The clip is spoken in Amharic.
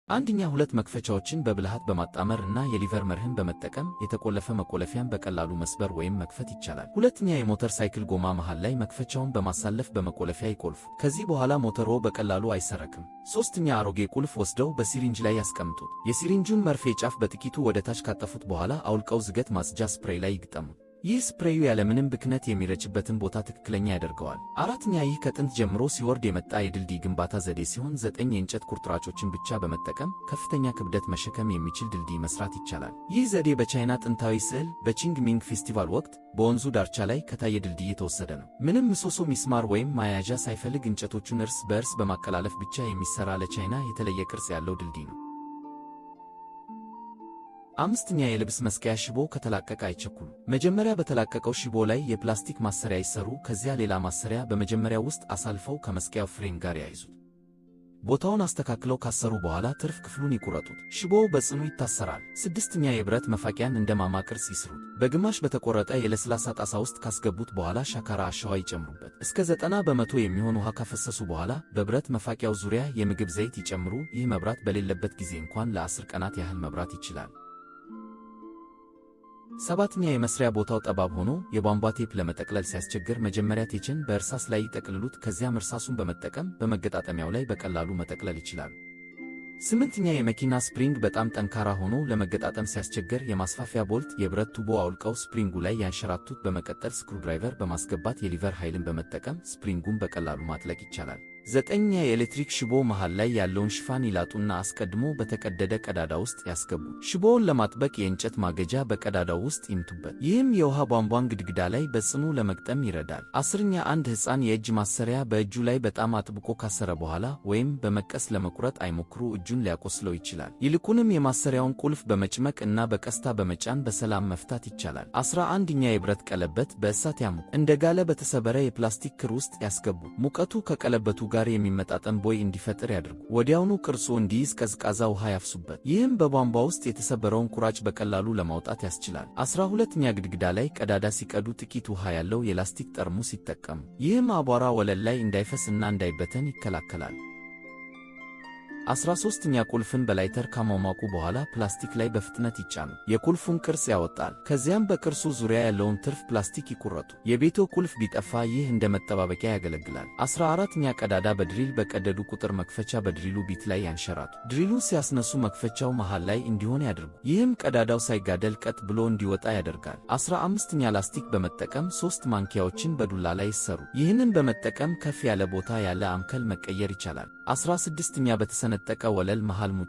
አንደኛ ሁለት መክፈቻዎችን በብልሃት በማጣመር እና የሊቨር መርህን በመጠቀም የተቆለፈ መቆለፊያን በቀላሉ መስበር ወይም መክፈት ይቻላል። ሁለተኛ የሞተር ሳይክል ጎማ መሃል ላይ መክፈቻውን በማሳለፍ በመቆለፊያ ይቆልፉ። ከዚህ በኋላ ሞተርዎ በቀላሉ አይሰረክም። ሶስተኛ አሮጌ ቁልፍ ወስደው በሲሪንጅ ላይ ያስቀምጡት። የሲሪንጁን መርፌ ጫፍ በጥቂቱ ወደ ታች ካጠፉት በኋላ አውልቀው ዝገት ማጽጃ ስፕሬይ ላይ ይግጠሙ። ይህ ስፕሬዩ ያለምንም ብክነት የሚረጭበትን ቦታ ትክክለኛ ያደርገዋል። አራተኛ ይህ ከጥንት ጀምሮ ሲወርድ የመጣ የድልድይ ግንባታ ዘዴ ሲሆን 9 የእንጨት ቁርጥራጮችን ብቻ በመጠቀም ከፍተኛ ክብደት መሸከም የሚችል ድልድይ መስራት ይቻላል። ይህ ዘዴ በቻይና ጥንታዊ ስዕል በቺንግ ሚንግ ፌስቲቫል ወቅት በወንዙ ዳርቻ ላይ ከታየ ድልድይ የተወሰደ ነው። ምንም ምሰሶ፣ ሚስማር ወይም ማያያዣ ሳይፈልግ እንጨቶቹን እርስ በእርስ በማቀላለፍ ብቻ የሚሰራ ለቻይና የተለየ ቅርጽ ያለው ድልድይ ነው። አምስተኛ የልብስ መስቀያ ሽቦ ከተላቀቀ አይቸኩሉ። መጀመሪያ በተላቀቀው ሽቦ ላይ የፕላስቲክ ማሰሪያ ይሰሩ። ከዚያ ሌላ ማሰሪያ በመጀመሪያው ውስጥ አሳልፈው ከመስቀያው ፍሬም ጋር ያይዙት። ቦታውን አስተካክለው ካሰሩ በኋላ ትርፍ ክፍሉን ይቁረጡት። ሽቦው በጽኑ ይታሰራል። ስድስተኛ የብረት መፋቂያን እንደ ማማ ቅርጽ ይስሩት። በግማሽ በተቆረጠ የለስላሳ ጣሳ ውስጥ ካስገቡት በኋላ ሻካራ አሸዋ ይጨምሩበት። እስከ 90 በመቶ የሚሆን ውሃ ካፈሰሱ በኋላ በብረት መፋቂያው ዙሪያ የምግብ ዘይት ይጨምሩ። ይህ መብራት በሌለበት ጊዜ እንኳን ለ10 ቀናት ያህል መብራት ይችላል። ሰባተኛ የመስሪያ ቦታው ጠባብ ሆኖ የቧንቧ ቴፕ ለመጠቅለል ሲያስቸግር መጀመሪያ ቴችን በእርሳስ ላይ ይጠቅልሉት። ከዚያም እርሳሱን በመጠቀም በመገጣጠሚያው ላይ በቀላሉ መጠቅለል ይችላሉ። ስምንተኛ የመኪና ስፕሪንግ በጣም ጠንካራ ሆኖ ለመገጣጠም ሲያስቸግር የማስፋፊያ ቦልት የብረት ቱቦ አውልቀው ስፕሪንጉ ላይ ያንሸራቱት። በመቀጠል ስክሩድራይቨር በማስገባት የሊቨር ኃይልን በመጠቀም ስፕሪንጉን በቀላሉ ማጥለቅ ይቻላል። ዘጠነኛ የኤሌክትሪክ ሽቦ መሃል ላይ ያለውን ሽፋን ይላጡና አስቀድሞ በተቀደደ ቀዳዳ ውስጥ ያስገቡ። ሽቦውን ለማጥበቅ የእንጨት ማገጃ በቀዳዳው ውስጥ ይምቱበት። ይህም የውሃ ቧንቧን ግድግዳ ላይ በጽኑ ለመግጠም ይረዳል። አስረኛ አንድ ሕፃን የእጅ ማሰሪያ በእጁ ላይ በጣም አጥብቆ ካሰረ በኋላ ወይም በመቀስ ለመቁረጥ አይሞክሩ፣ እጁን ሊያቆስለው ይችላል። ይልቁንም የማሰሪያውን ቁልፍ በመጭመቅ እና በቀስታ በመጫን በሰላም መፍታት ይቻላል። 11ኛ የብረት ቀለበት በእሳት ያሙቁ። እንደ ጋለ በተሰበረ የፕላስቲክ ክር ውስጥ ያስገቡ። ሙቀቱ ከቀለበቱ ጋር የሚመጣጠን ቦይ እንዲፈጥር ያድርጉ። ወዲያውኑ ቅርጹ እንዲይዝ ቀዝቃዛ ውሃ ያፍሱበት። ይህም በቧንቧ ውስጥ የተሰበረውን ኩራጭ በቀላሉ ለማውጣት ያስችላል። 12ኛ ግድግዳ ላይ ቀዳዳ ሲቀዱ ጥቂት ውሃ ያለው የላስቲክ ጠርሙስ ይጠቀሙ። ይህም አቧራ ወለል ላይ እንዳይፈስና እንዳይበተን ይከላከላል። 13ኛ ቁልፍን በላይተር ካሟሟቁ በኋላ ፕላስቲክ ላይ በፍጥነት ይጫኑ። የቁልፉን ቅርጽ ያወጣል። ከዚያም በቅርጹ ዙሪያ ያለውን ትርፍ ፕላስቲክ ይቁረጡ። የቤቶ ቁልፍ ቢጠፋ ይህ እንደ መጠባበቂያ ያገለግላል። 14ኛ ቀዳዳ በድሪል በቀደዱ ቁጥር መክፈቻ በድሪሉ ቢት ላይ ያንሸራቱ። ድሪሉን ሲያስነሱ መክፈቻው መሃል ላይ እንዲሆን ያድርጉ። ይህም ቀዳዳው ሳይጋደል ቀጥ ብሎ እንዲወጣ ያደርጋል። 15ኛ ላስቲክ በመጠቀም 3 ማንኪያዎችን በዱላ ላይ ይሰሩ። ይህንን በመጠቀም ከፍ ያለ ቦታ ያለ አምከል መቀየር ይቻላል። 16ኛ በተሰነጠቀ ወለል መሃል ሙጭ